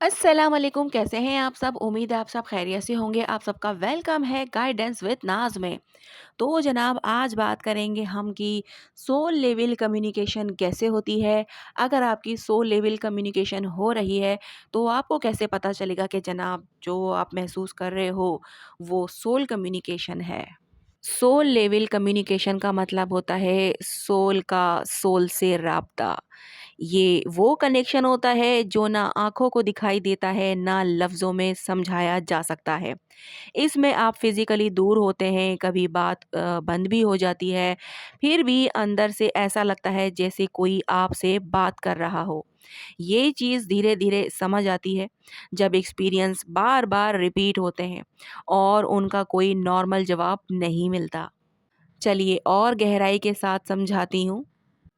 अस्सलाम वालेकुम, कैसे हैं आप सब? उम्मीद है आप सब खैरियत से होंगे। आप सबका वेलकम है गाइडेंस विद नाज में। तो जनाब, आज बात करेंगे हम कि सोल लेवल कम्युनिकेशन कैसे होती है। अगर आपकी सोल लेवल कम्युनिकेशन हो रही है तो आपको कैसे पता चलेगा कि जनाब जो आप महसूस कर रहे हो वो सोल कम्युनिकेशन है। सोल लेवल कम्युनिकेशन का मतलब होता है सोल का सोल से राब्ता। ये वो कनेक्शन होता है जो ना आँखों को दिखाई देता है, ना लफ्ज़ों में समझाया जा सकता है। इसमें आप फिज़िकली दूर होते हैं, कभी बात बंद भी हो जाती है, फिर भी अंदर से ऐसा लगता है जैसे कोई आपसे बात कर रहा हो। ये चीज़ धीरे-धीरे समझ आती है जब एक्सपीरियंस बार-बार रिपीट होते हैं और उनका कोई नॉर्मल जवाब नहीं मिलता। चलिए और गहराई के साथ समझाती हूँ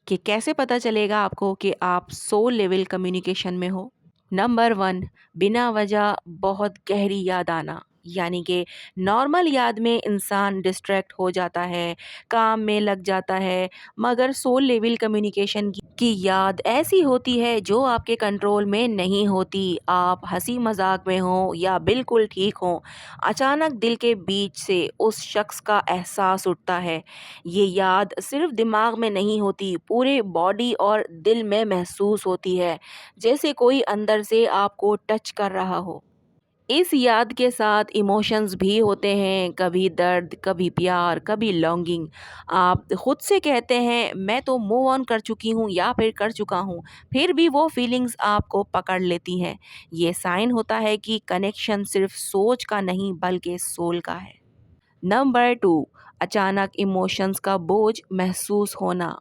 कि कैसे पता चलेगा आपको कि आप सोल लेवल कम्युनिकेशन में हो। नंबर 1, बिना वजह बहुत गहरी याद आना। यानी कि नॉर्मल याद में इंसान डिस्ट्रैक्ट हो जाता है, काम में लग जाता है, मगर सोल लेवल कम्युनिकेशन की याद ऐसी होती है जो आपके कंट्रोल में नहीं होती। आप हंसी मजाक में हो या बिल्कुल ठीक हो, अचानक दिल के बीच से उस शख्स का एहसास उठता है। ये याद सिर्फ दिमाग में नहीं होती, पूरे बॉडी और दिल में महसूस होती है, जैसे कोई अंदर से आपको टच कर रहा हो। इस याद के साथ इमोशंस भी होते हैं, कभी दर्द, कभी प्यार, कभी लॉन्गिंग। आप खुद से कहते हैं मैं तो मूव ऑन कर चुकी हूँ या फिर कर चुका हूँ, फिर भी वो फीलिंग्स आपको पकड़ लेती हैं। ये साइन होता है कि कनेक्शन सिर्फ सोच का नहीं बल्कि सोल का है। नंबर 2, अचानक इमोशंस का बोझ महसूस होना।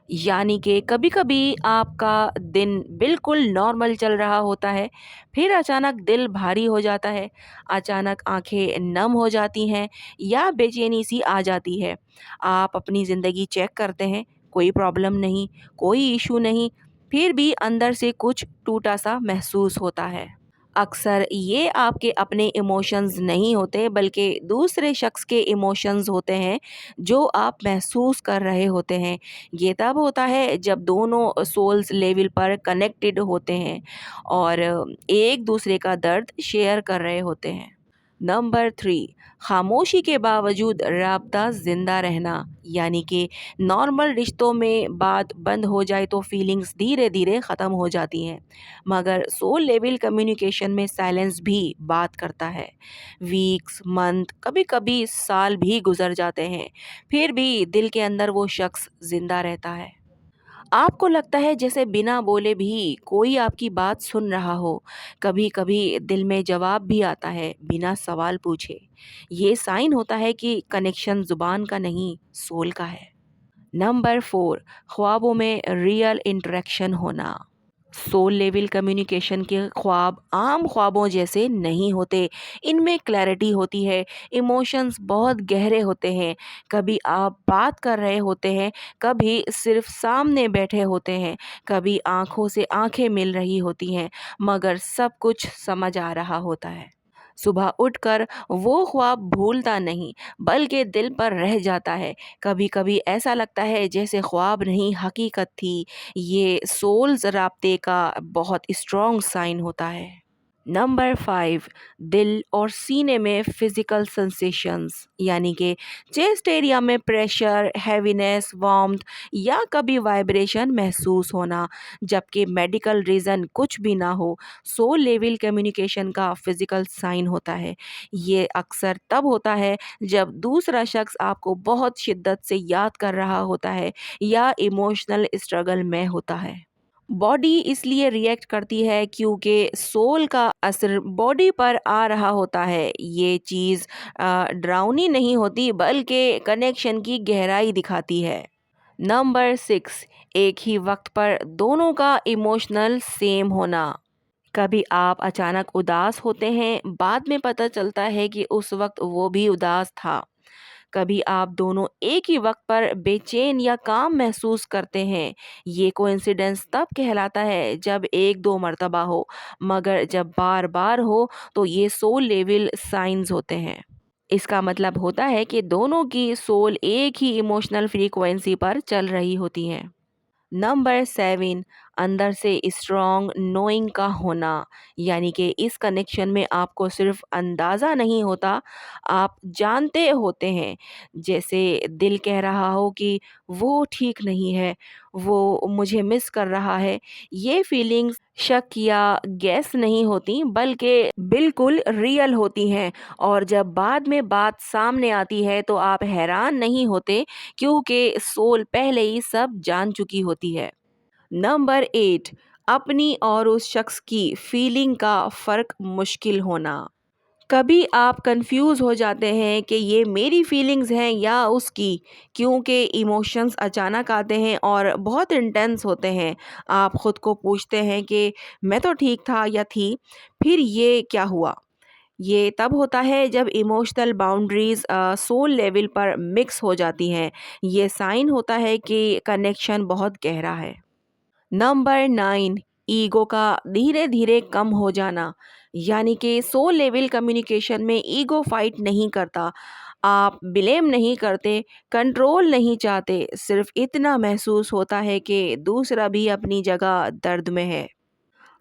यानी कि कभी-कभी आपका दिन बिल्कुल नॉर्मल चल रहा होता है, फिर अचानक दिल भारी हो जाता है, अचानक आँखें नम हो जाती हैं या बेचैनी सी आ जाती है। आप अपनी ज़िंदगी चेक करते हैं, कोई प्रॉब्लम नहीं, कोई इश्यू नहीं, फिर भी अंदर से कुछ टूटा-सा महसूस होता है। अक्सर ये आपके अपने इमोशंस नहीं होते बल्कि दूसरे शख्स के इमोशंस होते हैं जो आप महसूस कर रहे होते हैं। ये तब होता है जब दोनों सोल्स लेवल पर कनेक्टेड होते हैं और एक दूसरे का दर्द शेयर कर रहे होते हैं। नंबर 3, खामोशी के बावजूद राब्ता ज़िंदा रहना। यानी कि नॉर्मल रिश्तों में बात बंद हो जाए तो फीलिंग्स धीरे-धीरे ख़त्म हो जाती हैं, मगर सोल लेवल कम्युनिकेशन में साइलेंस भी बात करता है। वीक्स, मंथ, कभी-कभी साल भी गुज़र जाते हैं, फिर भी दिल के अंदर वो शख्स ज़िंदा रहता है। आपको लगता है जैसे बिना बोले भी कोई आपकी बात सुन रहा हो। कभी-कभी दिल में जवाब भी आता है बिना सवाल पूछे। ये साइन होता है कि कनेक्शन ज़ुबान का नहीं, सोल का है। नंबर 4, ख्वाबों में रियल इंटरेक्शन होना। सोल लेवल कम्युनिकेशन के ख्वाब आम ख्वाबों जैसे नहीं होते। इनमें क्लैरिटी होती है, इमोशंस बहुत गहरे होते हैं। कभी आप बात कर रहे होते हैं, कभी सिर्फ सामने बैठे होते हैं, कभी आंखों से आंखें मिल रही होती हैं, मगर सब कुछ समझ आ रहा होता है। सुबह उठकर वो ख्वाब भूलता नहीं बल्कि दिल पर रह जाता है। कभी-कभी ऐसा लगता है जैसे ख्वाब नहीं हकीकत थी। ये सोल्स राब्ते का बहुत स्ट्रॉन्ग साइन होता है। नंबर 5, दिल और सीने में फिजिकल सेंसेशंस। यानी कि चेस्ट एरिया में प्रेशर, हैवीनेस, वार्मथ या कभी वाइब्रेशन महसूस होना, जबकि मेडिकल रीज़न कुछ भी ना हो। सोल लेवल कम्युनिकेशन का फिजिकल साइन होता है। ये अक्सर तब होता है जब दूसरा शख्स आपको बहुत शिद्दत से याद कर रहा होता है या इमोशनल स्ट्रगल में होता है। बॉडी इसलिए रिएक्ट करती है क्योंकि सोल का असर बॉडी पर आ रहा होता है। ये चीज़ डरावनी नहीं होती बल्कि कनेक्शन की गहराई दिखाती है। नंबर 6, एक ही वक्त पर दोनों का इमोशनल सेम होना। कभी आप अचानक उदास होते हैं, बाद में पता चलता है कि उस वक्त वो भी उदास था। कभी आप दोनों एक ही वक्त पर बेचैन या काम महसूस करते हैं। ये कोइंसिडेंस तब कहलाता है जब एक दो मर्तबा हो, मगर जब बार बार हो तो ये सोल लेवल साइंस होते हैं। इसका मतलब होता है कि दोनों की सोल एक ही इमोशनल फ्रीक्वेंसी पर चल रही होती हैं। नंबर 7, अंदर से स्ट्रॉन्ग नोइंग का होना, यानी कि इस कनेक्शन में आपको सिर्फ अंदाज़ा नहीं होता, आप जानते होते हैं। जैसे दिल कह रहा हो कि वो ठीक नहीं है, वो मुझे मिस कर रहा है। ये फीलिंग्स शक या गैस नहीं होती, बल्कि बिल्कुल रियल होती हैं। और जब बाद में बात सामने आती है तो आप हैरान नहीं होते, क्योंकि सोल पहले ही सब जान चुकी होती है। नंबर 8, अपनी और उस शख्स की फीलिंग का फ़र्क मुश्किल होना। कभी आप कंफ्यूज हो जाते हैं कि ये मेरी फीलिंग्स हैं या उसकी, क्योंकि इमोशंस अचानक आते हैं और बहुत इंटेंस होते हैं। आप खुद को पूछते हैं कि मैं तो ठीक था या थी, फिर ये क्या हुआ। ये तब होता है जब इमोशनल बाउंड्रीज सोल लेवल पर मिक्स हो जाती हैं। ये साइन होता है कि कनेक्शन बहुत गहरा है। नंबर 9, ईगो का धीरे धीरे कम हो जाना, यानी कि सोल लेवल कम्युनिकेशन में ईगो फाइट नहीं करता। आप ब्लेम नहीं करते, कंट्रोल नहीं चाहते, सिर्फ इतना महसूस होता है कि दूसरा भी अपनी जगह दर्द में है।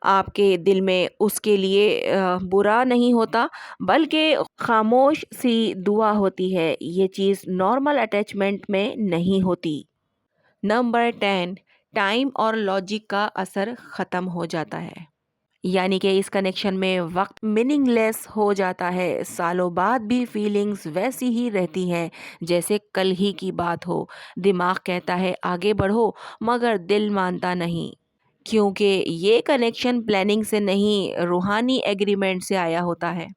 आपके दिल में उसके लिए बुरा नहीं होता, बल्कि खामोश सी दुआ होती है। ये चीज़ नॉर्मल अटैचमेंट में नहीं होती। नंबर 10, टाइम और लॉजिक का असर ख़त्म हो जाता है, यानी कि इस कनेक्शन में वक्त मीनिंगलेस हो जाता है। सालों बाद भी फीलिंग्स वैसी ही रहती हैं जैसे कल ही की बात हो। दिमाग कहता है आगे बढ़ो, मगर दिल मानता नहीं, क्योंकि ये कनेक्शन प्लानिंग से नहीं, रूहानी एग्रीमेंट से आया होता है।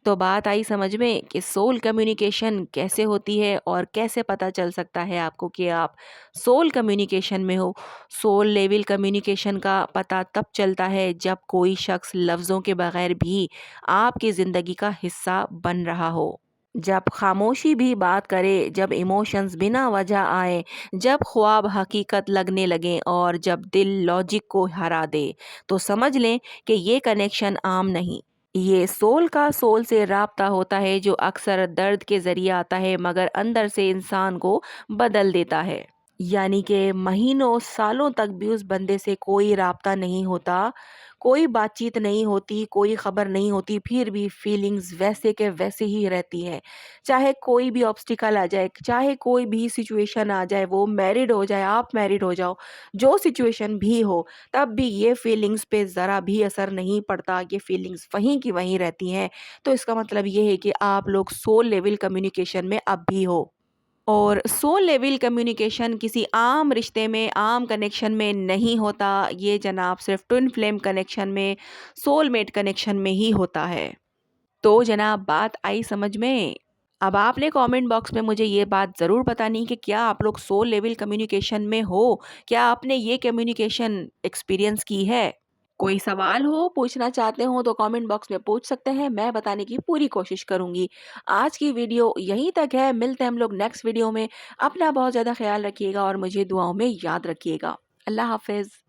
तो बात आई समझ में कि सोल कम्युनिकेशन कैसे होती है और कैसे पता चल सकता है आपको कि आप सोल कम्युनिकेशन में हो। सोल लेवल कम्युनिकेशन का पता तब चलता है जब कोई शख्स लफ्ज़ों के बगैर भी आपकी ज़िंदगी का हिस्सा बन रहा हो, जब खामोशी भी बात करे, जब इमोशंस बिना वजह आए, जब ख्वाब हकीकत लगने लगे और जब दिल लॉजिक को हरा दे। तो समझ लें कि ये कनेक्शन आम नहीं, ये सोल का सोल से राब्ता होता है, जो अक्सर दर्द के ज़रिए आता है मगर अंदर से इंसान को बदल देता है। यानी कि महीनों सालों तक भी उस बंदे से कोई राब्ता नहीं होता, कोई बातचीत नहीं होती, कोई ख़बर नहीं होती, फिर भी फीलिंग्स वैसे के वैसे ही रहती हैं। चाहे कोई भी ऑब्स्टिकल आ जाए, चाहे कोई भी सिचुएशन आ जाए, वो मैरिड हो जाए, आप मैरिड हो जाओ, जो सिचुएशन भी हो, तब भी ये फीलिंग्स पे ज़रा भी असर नहीं पड़ता, ये फीलिंग्स वहीं की वहीं रहती हैं। तो इसका मतलब ये है कि आप लोग सोल लेवल कम्युनिकेशन में अब भी हो। और सोल लेवल कम्युनिकेशन किसी आम रिश्ते में, आम कनेक्शन में नहीं होता। ये जनाब सिर्फ ट्विन फ्लेम कनेक्शन में, सोलमेट कनेक्शन में ही होता है। तो जनाब बात आई समझ में। अब आपने कमेंट बॉक्स में मुझे ये बात ज़रूर बतानी कि क्या आप लोग सोल लेवल कम्युनिकेशन में हो? क्या आपने ये कम्युनिकेशन एक्सपीरियंस की है? कोई सवाल हो, पूछना चाहते हो तो कमेंट बॉक्स में पूछ सकते हैं, मैं बताने की पूरी कोशिश करूँगी। आज की वीडियो यहीं तक है, मिलते हैं हम लोग नेक्स्ट वीडियो में। अपना बहुत ज़्यादा ख़्याल रखिएगा और मुझे दुआओं में याद रखिएगा। अल्लाह हाफ़िज़।